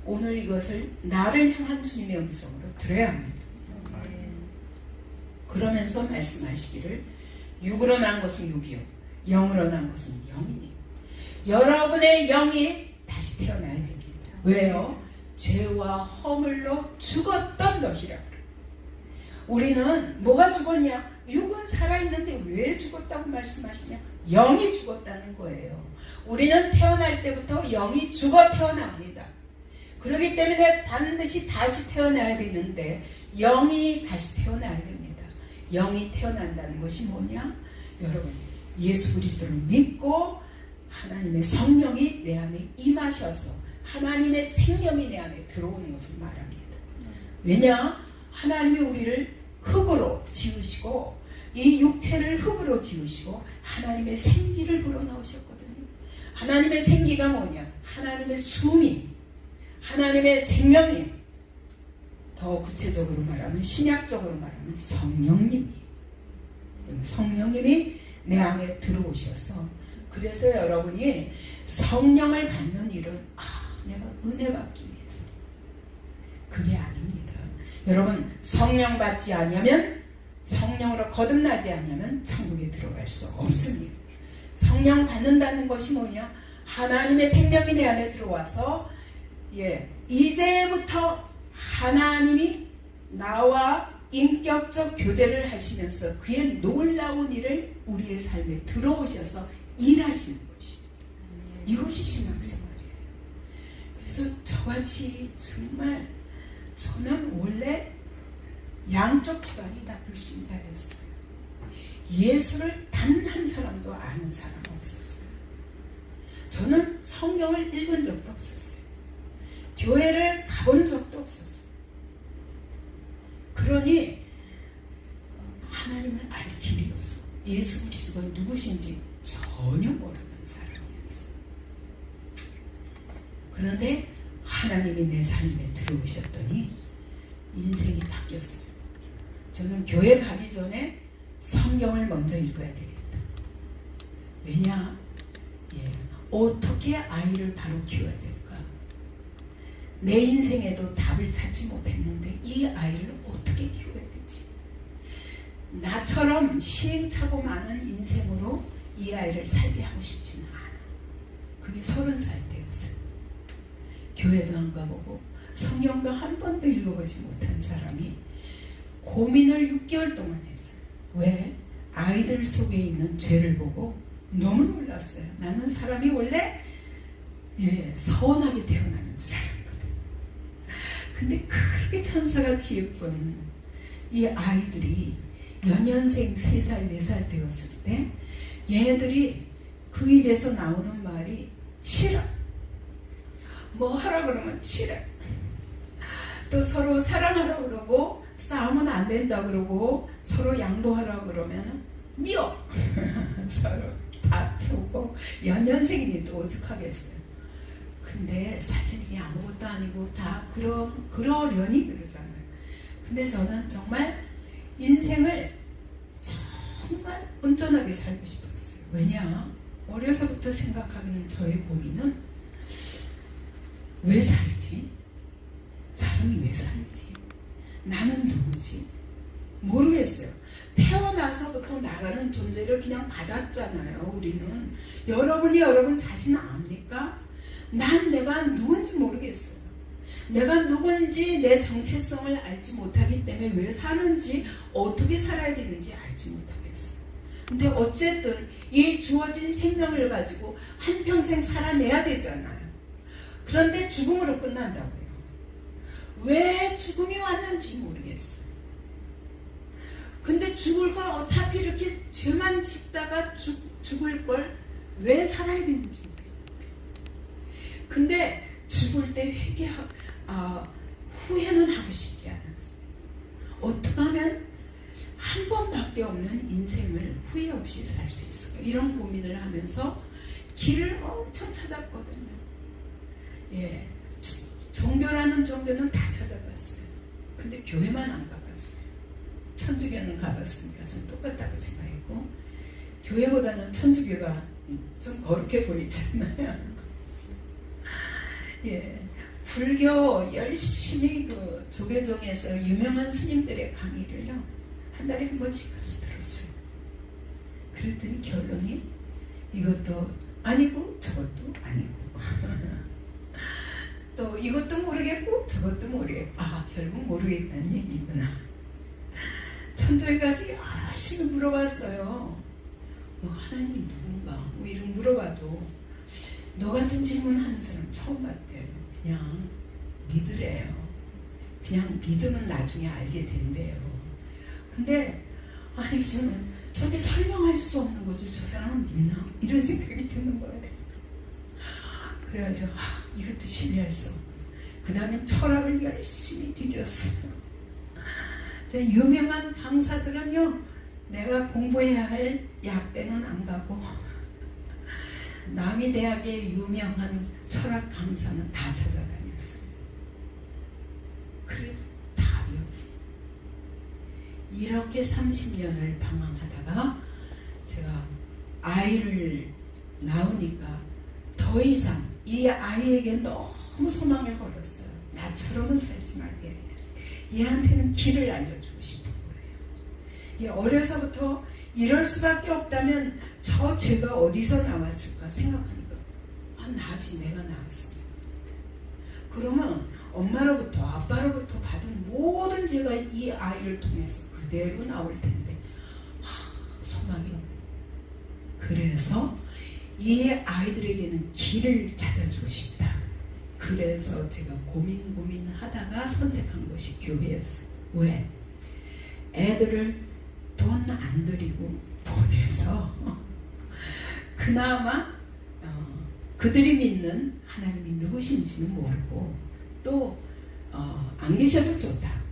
오늘 이것을 나를 향한 주님의 음성으로 들어야 합니다. 그러면서 말씀하시기를 육으로 난 것은 육이요 영으로 난 것은 영이니 여러분의 영이 다시 태어나야 됩니다. 왜요? 죄와 허물로 죽었던 것이라. 우리는 뭐가 죽었냐? 육은 살아있는데 왜 죽었다고 말씀하시냐? 영이 죽었다는 거예요. 우리는 태어날 때부터 영이 죽어 태어납니다. 그렇기 때문에 반드시 다시 태어나야 되는데 영이 다시 태어나야 됩니다. 영이 태어난다는 것이 뭐냐? 여러분, 예수 그리스도를 믿고 하나님의 성령이 내 안에 임하셔서 하나님의 생명이 내 안에 들어오는 것을 말합니다. 왜냐? 하나님이 우리를 흙으로 지으시고 이 육체를 흙으로 지으시고 하나님의 생기를 불어넣으셨거든요. 하나님의 생기가 뭐냐? 하나님의 숨이, 하나님의 생명이, 더 구체적으로 말하면 신약적으로 말하면 성령님이 내 안에 들어오셔서, 그래서 여러분이 성령을 받는 일은 내가 은혜 받기 위해서, 그게 아닙니다. 여러분, 성령 받지 않으면, 성령으로 거듭나지 않으면 천국에 들어갈 수 없습니다. 성령 받는다는 것이 뭐냐? 하나님의 생명이 내 안에 들어와서 이제부터 하나님이 나와 인격적 교제를 하시면서 그의 놀라운 일을 우리의 삶에 들어오셔서 일하시는 것이, 이것이 신앙생활이에요. 그래서 저같이 정말 저는 원래 양쪽 집안이 다 불신자였어요. 예수를 단 한 사람도 아는 사람 없었어요. 저는 성경을 읽은 적도 없었어요. 교회를 가본 적도 없었어요. 그러니 하나님을 알 길이 없어. 예수 그리스도가 누구신지 전혀 모르는 사람이었어요. 그런데 하나님이 내 삶에 들어오셨더니 인생이 바뀌었어요. 저는 교회 가기 전에 성경을 먼저 읽어야 되겠다. 왜냐? 어떻게 아이를 바로 키워야 될까? 내 인생에도 답을 찾지 못했는데 이 아이를 어떻게 키워야 되지? 나처럼 시행착오 많은 인생으로 이 아이를 살게 하고 싶지는 않아. 그게 30살 때였어요. 교회도 안 가보고 성경도 한 번도 읽어보지 못한 사람이 고민을 6개월 동안 했어요. 왜? 아이들 속에 있는 죄를 보고 너무 놀랐어요. 나는 사람이 원래 선하게 태어나는 줄 알았거든. 근데 그렇게 천사같이 예쁜 이 아이들이 연년생 3살, 4살 되었을 때 얘네들이 그 입에서 나오는 말이 싫어. 뭐 하라 그러면 싫어. 또 서로 사랑하라 그러고 싸우면 안 된다 그러고 서로 양보하라 그러면 미워. 서로 다투고 연년생이니 또 오죽하겠어요. 근데 사실 이게 아무것도 아니고 다 그러려니 그러잖아요. 근데 저는 정말 인생을 정말 온전하게 살고 싶었어요. 왜냐? 어려서부터 생각하는 저의 고민은 왜 살지? 사람이 왜 살지? 나는 누구지? 모르겠어요. 태어나서부터 나가는 존재를 그냥 받았잖아요. 우리는. 여러분이 여러분 자신을 압니까? 난 내가 누군지 모르겠어요. 내가 누군지 내 정체성을 알지 못하기 때문에 왜 사는지 어떻게 살아야 되는지 알지 못하겠어요. 근데 어쨌든 이 주어진 생명을 가지고 한평생 살아내야 되잖아요. 그런데 죽음으로 끝난다고요. 왜 죽음이 왔는지 모르겠어요. 근데 죽을 걸 어차피 이렇게 죄만 짓다가 죽을 걸 왜 살아야 되는지 모르겠어요. 근데 죽을 때 후회는 하고 싶지 않았어요. 어떻게 하면 한 번밖에 없는 인생을 후회 없이 살 수 있을까? 이런 고민을 하면서 길을 엄청 찾았거든요. 종교라는 종교는 다 찾아봤어요. 근데 교회만 안 가봤어요. 천주교는 가봤으니까 전 똑같다고 생각했고, 교회보다는 천주교가 좀 거룩해 보이잖아요. 불교 열심히 그 조계종에서 유명한 스님들의 강의를요 한 달에 한 번씩 가서 들었어요. 그랬더니 결론이 이것도 아니고 저것도 아니고 또 이것도 모르겠고 저것도 모르겠고 결국 모르겠다는 얘기구나. 천주에 가서 열심히 물어봤어요. 하나님이 누군가 이런 물어봐도 너 같은 질문하는 사람 처음 봤대요. 그냥 믿으래요. 그냥 믿으면 나중에 알게 된대요. 근데 저는 저게 설명할 수 없는 것을 저 사람은 믿나? 이런 생각이 드는 거예요. 그래서 이것도 신뢰할 수 없고 그 다음에 철학을 열심히 뒤졌어요. 유명한 강사들은요 내가 공부해야 할 약대는 안 가고 남이 대학의 유명한 철학 강사는 다 찾아다녔어요. 그래도 답이 없어요. 이렇게 30년을 방황하다가 제가 아이를 낳으니까 더 이상 이 아이에게 너무 소망을 걸었어요. 나처럼은 살지 말게 해야지. 얘한테는 길을 알려주고 싶은 거예요. 어려서부터 이럴 수밖에 없다면 저 죄가 어디서 나왔을까 생각하니까 나지 내가 나왔으니까. 그러면 엄마로부터 아빠로부터 받은 모든 죄가 이 아이를 통해서 그대로 나올 텐데 소망이 없네. 그래서 이 아이들에게는 길을 찾아주고 싶다. 그래서 제가 고민하다가 선택한 것이 교회였어요. 왜? 애들을 돈 안 들이고 보내서 그나마 그들이 믿는 하나님이 누구신지는 모르고 또 안 계셔도 좋다.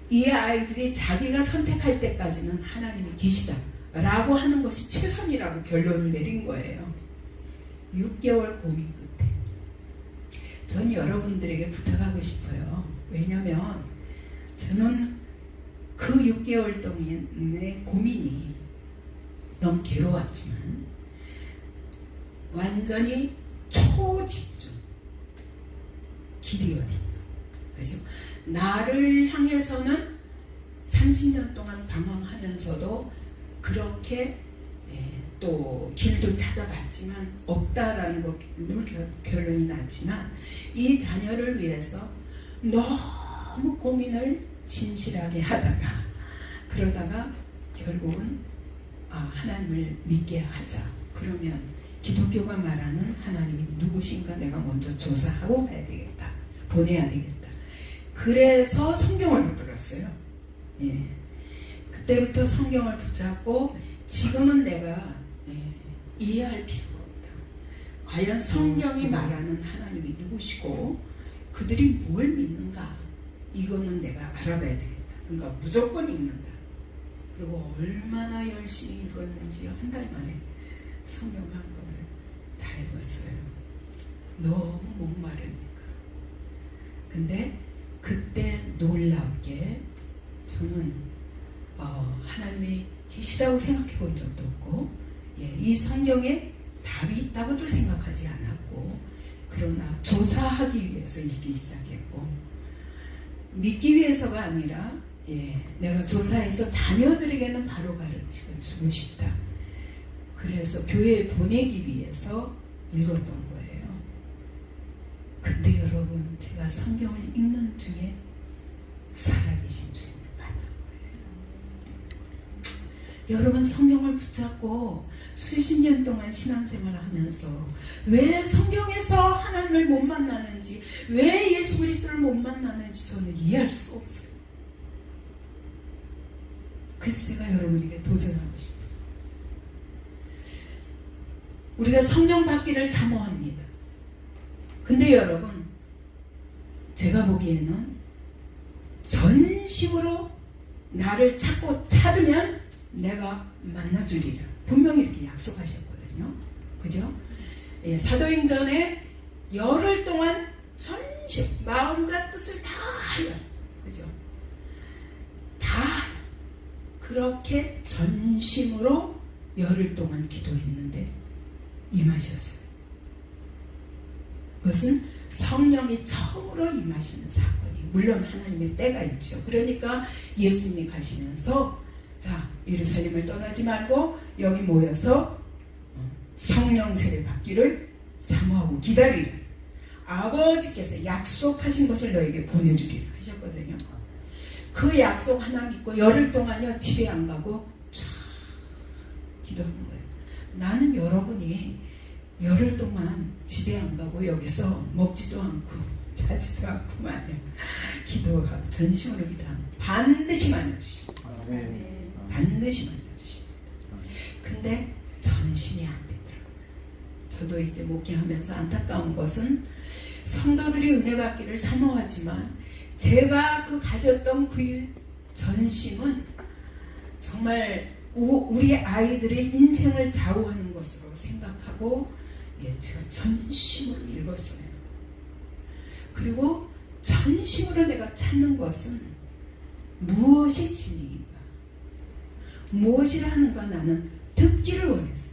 이 아이들이 자기가 선택할 때까지는 하나님이 계시다 라고 하는 것이 최선이라고 결론을 내린 거예요. 6개월 고민 끝에 전 여러분들에게 부탁하고 싶어요. 왜냐하면 저는 그 6개월 동안의 고민이 너무 괴로웠지만 완전히 초집중. 길이 어딘가. 그죠? 나를 향해서는 30년 동안 방황하면서도 그렇게 또 길도 찾아봤지만 없다라는 것 결론이 났지만 이 자녀를 위해서 너무 고민을 진실하게 하다가 그러다가 결국은 하나님을 믿게 하자. 그러면 기독교가 말하는 하나님이 누구신가 내가 먼저 조사하고 가야 되겠다. 보내야 되겠다. 그래서 성경을 붙들었어요. 그때부터 성경을 붙잡고 지금은 내가 이해할 필요가 없다. 과연 성경이 말하는 하나님이 누구시고 그들이 뭘 믿는가 이거는 내가 알아봐야 되겠다. 그러니까 무조건 읽는다. 그리고 얼마나 열심히 읽었는지 한 달 만에 성경 한 권을 다 읽었어요. 너무 목마르니까. 근데 그때 놀랍게 저는 하나님이 계시다고 생각해 본 적도 없고 이 성경에 답이 있다고도 생각하지 않았고 그러나 조사하기 위해서 읽기 시작했고 믿기 위해서가 아니라 내가 조사해서 자녀들에게는 바로 가르치고 주고 싶다. 그래서 교회에 보내기 위해서 읽었던 거예요. 근데 여러분 제가 성경을 읽는 중에 살아계신 주님을 만난 거예요. 여러분 성경을 붙잡고 수십 년 동안 신앙생활을 하면서 왜 성경에서 하나님을 못 만나는지 왜 예수 그리스도를 못 만나는지 저는 이해할 수가 없어요. 그래서 제가 여러분에게 도전하고 싶어요. 우리가 성령 받기를 사모합니다. 근데 여러분 제가 보기에는 전심으로 나를 찾으면 내가 만나주리라. 분명히 이렇게 약속하셨거든요. 그죠? 사도행전에 열흘 동안 전심 마음과 뜻을 다하여 그죠? 다 그렇게 전심으로 열흘 동안 기도했는데 임하셨어요. 그것은 성령이 처음으로 임하시는 사건이에요. 물론 하나님의 때가 있죠. 그러니까 예수님이 가시면서 자, 예루살렘을 떠나지 말고 여기 모여서 성령 세례 받기를 사모하고 기다리라. 아버지께서 약속하신 것을 너에게 보내주리라 하셨거든요. 그 약속 하나 믿고 열흘 동안요 집에 안 가고 쫙 기도하는 거예요. 나는 여러분이 열흘 동안 집에 안 가고 여기서 먹지도 않고 자지도 않고 마냥 기도하고 전심으로 기도하면 반드시 만나주십니다. 반드시 만나주십니다. 근데 전심이 안 되더라고요. 저도 이제 목회하면서 안타까운 것은 성도들이 은혜 받기를 사모하지만 제가 가졌던 그 전심은 정말 우리 아이들의 인생을 좌우하는 것으로 생각하고 제가 전심으로 읽었어요. 그리고 전심으로 내가 찾는 것은 무엇이 진리인가? 무엇이라는가 나는 듣기를 원했어요.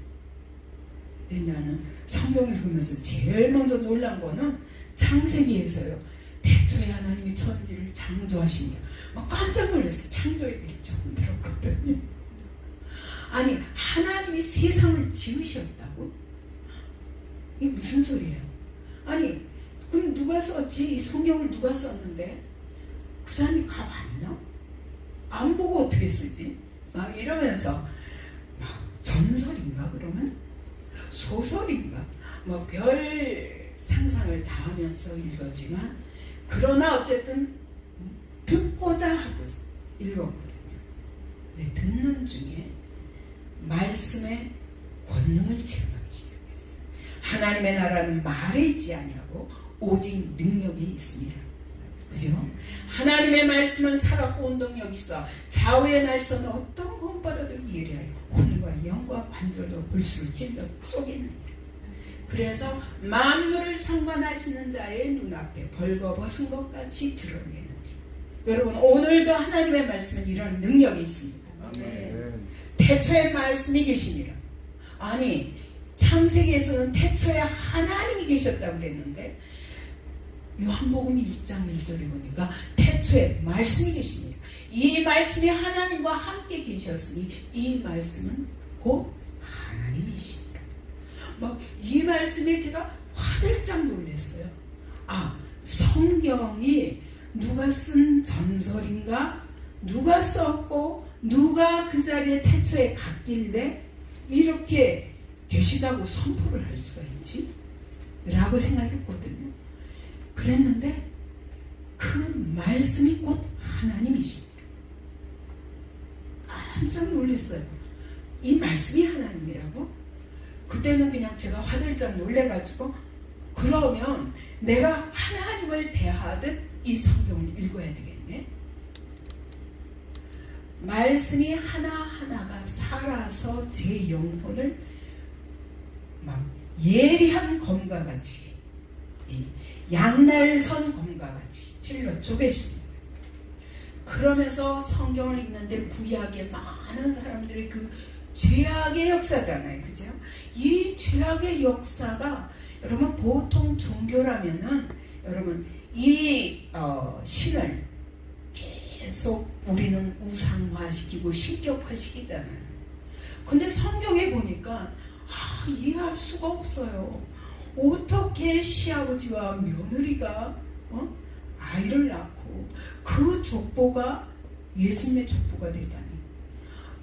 근데 나는 성경을 읽으면서 제일 먼저 놀란 거는 창세기에서요. 태초에 하나님이 천지를 창조하시냐. 막 깜짝 놀랐어요. 창조에 대해 처음 들었거든요. 아니 하나님이 세상을 지으셨다고? 이게 무슨 소리예요? 아니 그럼 누가 썼지? 이 성경을 누가 썼는데? 그 사람이 가봤나? 안 보고 어떻게 쓰지? 막 이러면서 막 전설인가 그러면? 소설인가? 뭐 별 상상을 다 하면서 읽었지만 그러나 어쨌든 듣고자 하고 읽었거든요. 네, 듣는 중에 말씀의 권능을 체험하기 시작했어요. 하나님의 나라는 말에 있지 아니하고 오직 능력이 있습니다. 그죠? 하나님의 말씀은 살았고 운동력이 있어 좌우의 날선 어떤 것보다도 예리하여 혼과 영과 관절도 불수를 찔러 쪼개느니라. 그래서 만물을 상관하시는 자의 눈앞에 벌거벗은 것 같이 드러내는. 여러분 오늘도 하나님의 말씀은 이런 능력이 있습니다. 태초에 말씀이 계시니라. 아니 창세기에서는 태초에 하나님이 계셨다고 그랬는데 요한복음 1장 1절에 보니까 태초에 말씀이 계시니라. 이 말씀이 하나님과 함께 계셨으니 이 말씀은 곧 하나님이시니라. 막 이 말씀에 제가 화들짝 놀랐어요. 아, 성경이 누가 쓴 전설인가? 누가 썼고 누가 그 자리에 태초에 갔길래 이렇게 계시다고 선포를 할 수가 있지? 라고 생각했거든요. 그랬는데 그 말씀이 곧 하나님이시니라. 깜짝 놀랐어요. 이 말씀이 하나님이라고? 그때는 그냥 제가 화들짝 놀래가지고 그러면 내가 하나님을 대하듯 이 성경을 읽어야 되겠네. 말씀이 하나하나가 살아서 제 영혼을 막 예리한 검과 같이 양날선 검과 같이 찔러 쪼개십니다. 그러면서 성경을 읽는데 구약의 많은 사람들의 그 죄악의 역사잖아요. 그죠? 이 죄악의 역사가 여러분 보통 종교라면은 여러분 이 신을 계속 우리는 우상화시키고 신격화시키잖아요. 근데 성경에 보니까 이해할 수가 없어요. 어떻게 시아버지와 며느리가 아이를 낳고 그 족보가 예수님의 족보가 되다니.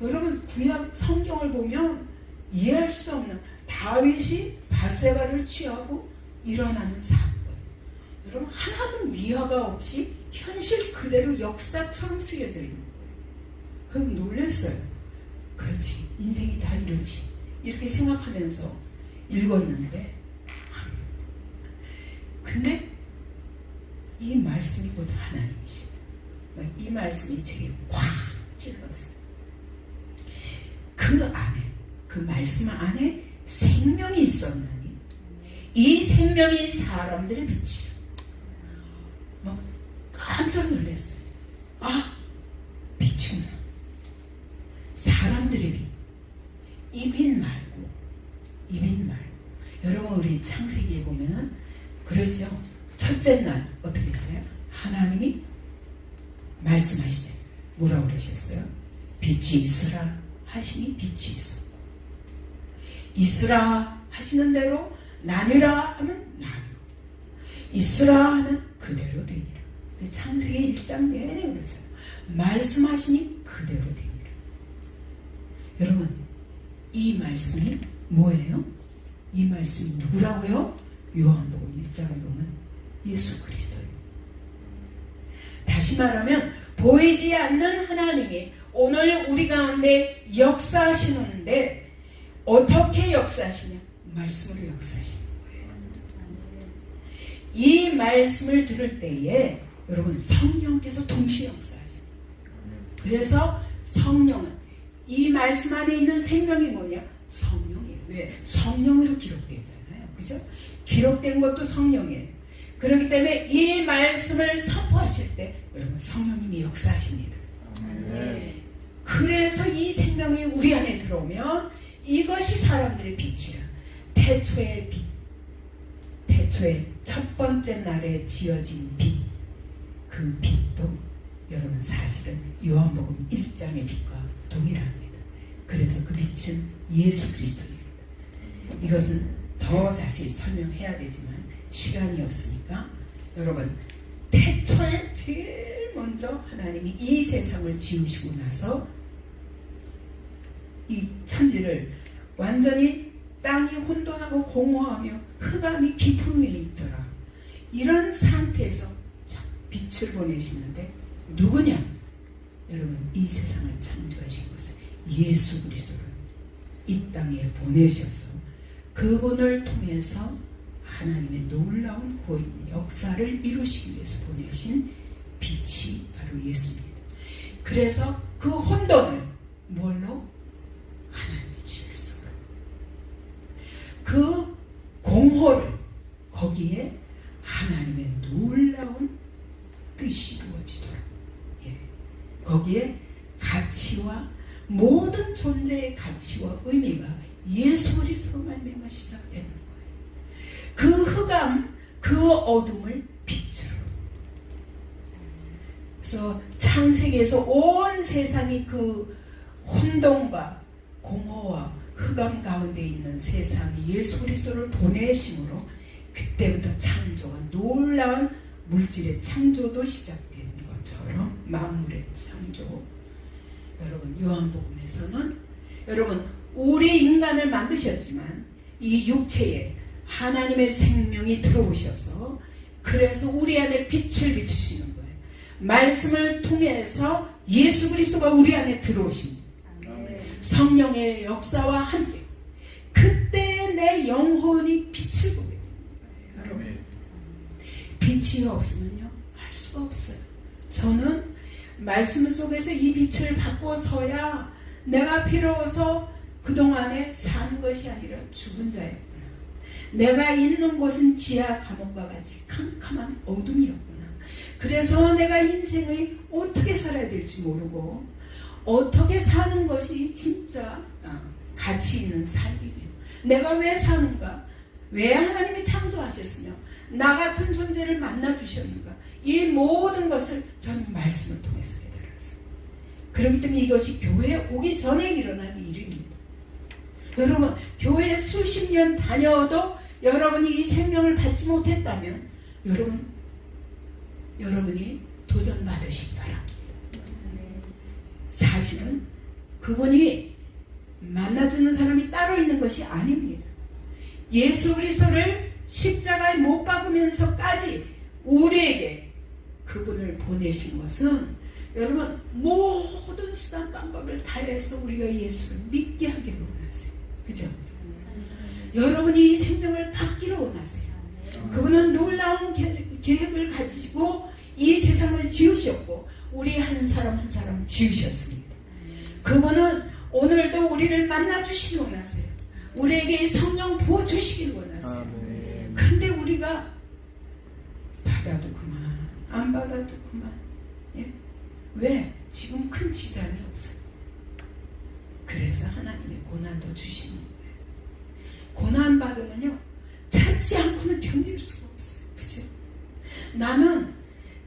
여러분 구약 성경을 보면 이해할 수 없는 다윗이 바세바를 취하고 일어나는 사건. 여러분 하나도 미화가 없이 현실 그대로 역사처럼 쓰여져 있는 거예요. 그럼 놀랐어요. 그렇지, 인생이 다 이렇지, 이렇게 생각하면서 읽었는데 근데 이 말씀이 곧 하나님이시다. 이 말씀이 제게 꽉 찔렀어요. 그 안에, 그 말씀 안에 생명이 있었나니 이 생명이 사람들의 빛이라. 막 깜짝 놀랐어요. 빛이구나. 사람들의 빛. 이 빛 말고 여러분 우리 창세기에 보면은 그렇죠. 첫째 날 어떻게 했어요? 하나님이 말씀하시되 뭐라고 그러셨어요? 빛이 있으라 하시니 빛이 있었고, 있으라 하시는 대로 나뉘라 하면 나뉘고, 있으라 하면 그대로 되니라. 창세기 1장 내내 그랬어요. 말씀하시니 그대로 되니라. 여러분, 이 말씀이 뭐예요? 이 말씀이 누구라고요? 요한복음 1장에 보면 예수 그리스도예요. 다시 말하면 보이지 않는 하나님이 오늘 우리 가운데 역사하시는데 어떻게 역사하시냐? 말씀으로 역사하시는 거예요. 이 말씀을 들을 때에 여러분 성령께서 동시에 역사하시는 거예요. 그래서 성령은 이 말씀 안에 있는 생명이 뭐냐? 성령이에요. 왜? 성령으로 기록되잖아요. 그죠? 기록된 것도 성령이에요. 그렇기 때문에 이 말씀을 선포하실 때 여러분 성령님이 역사하십니다. 그래서 이 생명이 우리 안에 들어오면 이것이 사람들의 빛이라. 태초의 빛, 태초의 첫 번째 날에 지어진 빛, 그 빛도 여러분 사실은 요한복음 1장의 빛과 동일합니다. 그래서 그 빛은 예수 그리스도입니다. 이것은 더 자세히 설명해야 되지만 시간이 없으니까 여러분, 태초에 제일 먼저 하나님이 이 세상을 지으시고 나서 이 천지를 완전히 땅이 혼돈하고 공허하며 흑암이 깊은 위에 있더라. 이런 상태에서 빛을 보내시는데 누구냐? 여러분, 이 세상을 창조하신 것은 예수 그리스도를 이 땅에 보내셔서 그분을 통해서 하나님의 놀라운 구원 역사를 이루시기 위해서 보내신 빛이 바로 예수입니다. 그래서 그 혼돈을 뭘로? 하나님의 질서로, 그 공허를 거기에 하나님의 놀라운 뜻이 이루어지도록, 거기에 가치와 모든 존재의 가치와 의미가 예수 그리스도로 말미암아 시작되는 거예요. 그 흑암, 그 어둠을 빛으로. 그래서 창세기에서 온 세상이 그 혼돈과 공허와 흑암 가운데 있는 세상이 예수 그리스도를 보내심으로 그때부터 창조가, 놀라운 물질의 창조도 시작된 것처럼 만물의 창조. 여러분, 요한복음에서는 여러분 우리 인간을 만드셨지만 이 육체에 하나님의 생명이 들어오셔서 그래서 우리 안에 빛을 비추시는 거예요. 말씀을 통해서 예수 그리스도가 우리 안에 들어오십니다. 성령의 역사와 함께 그때 내 영혼이 빛을 보게 됩니다. 여러분, 빛이 없으면요 할 수가 없어요. 저는 말씀 속에서 이 빛을 받고서야 내가 비로소 그동안에 산 것이 아니라 죽은 자였구나. 내가 있는 곳은 지하 감옥과 같이 캄캄한 어둠이었구나. 그래서 내가 인생을 어떻게 살아야 될지 모르고 어떻게 사는 것이 진짜 가치 있는 삶이며 내가 왜 사는가? 왜 하나님이 창조하셨으며 나 같은 존재를 만나주셨는가? 이 모든 것을 저는 말씀을 통해서 깨달았어요. 그렇기 때문에 이것이 교회에 오기 전에 일어난 일입니다. 여러분, 교회에 수십 년 다녀도 여러분이 이 생명을 받지 못했다면 여러분이 도전받으시기 바랍니다. 사실은 그분이 만나주는 사람이 따로 있는 것이 아닙니다. 예수 그리스도를 십자가에 못 박으면서까지 우리에게 그분을 보내신 것은 여러분 모든 수단 방법을 다해서 우리가 예수를 믿게 하기를 원하세요. 그죠? 여러분이 이 생명을 받기를 원하세요. 그분은 놀라운 계획을 가지고 이 세상을 지으셨고 우리 한 사람 한 사람 지으셨습니다. 그분은 오늘도 우리를 만나주시기 원하세요. 우리에게 성령 부어주시길 원하세요. 근데 우리가 받아도 그만, 안 받아도 그만. 예? 왜? 지금 큰 지장이 없어요. 그래서 하나님이 고난도 주시는 거예요. 고난 받으면요 찾지 않고는 견딜 수가 없어요. 나는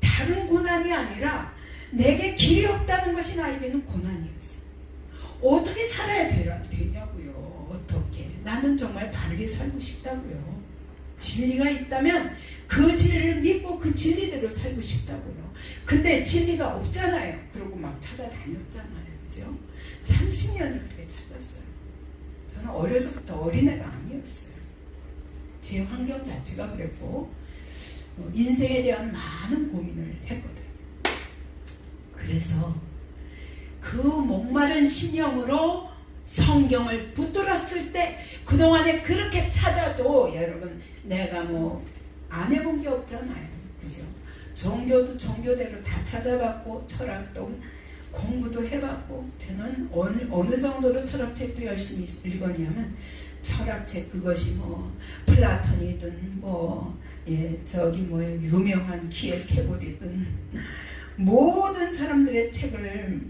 다른 고난이 아니라 내게 길이 없다는 것이 나에게는 고난이었어요. 어떻게 살아야 되냐고요. 어떻게. 나는 정말 바르게 살고 싶다고요. 진리가 있다면 그 진리를 믿고 그 진리대로 살고 싶다고요. 근데 진리가 없잖아요. 그러고 막 찾아다녔잖아요. 그죠? 30년을 그렇게 찾았어요. 저는 어려서부터 어린애가 아니었어요. 제 환경 자체가 그랬고 인생에 대한 많은 고민을 했거든요. 그래서 그 목마른 심령으로 성경을 붙들었을 때 그동안에 그렇게 찾아도 여러분 내가 뭐 안 해본 게 없잖아요. 그죠? 종교도 종교대로 다 찾아봤고 철학도 공부도 해봤고 저는 어느 정도로 철학책도 열심히 읽었냐면 철학책 그것이 뭐 플라톤이든 뭐 저기 뭐예요 유명한 키엘케고리든 모든 사람들의 책을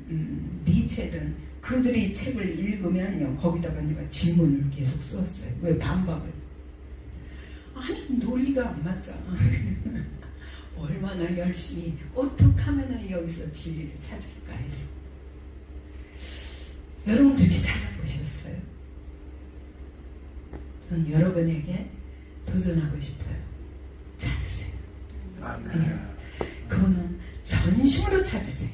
니체든 그들이 책을 읽으면요 거기다가 내가 질문을 계속 썼어요. 왜 반박을? 아니 논리가 안 맞아. 얼마나 열심히 어떻게 하면 여기서 진리를 찾을까 해서. 여러분 그렇게 찾아보셨어요? 전 여러분에게 도전하고 싶어요. 찾으세요. 아멘. 그거는 전심으로 찾으세요.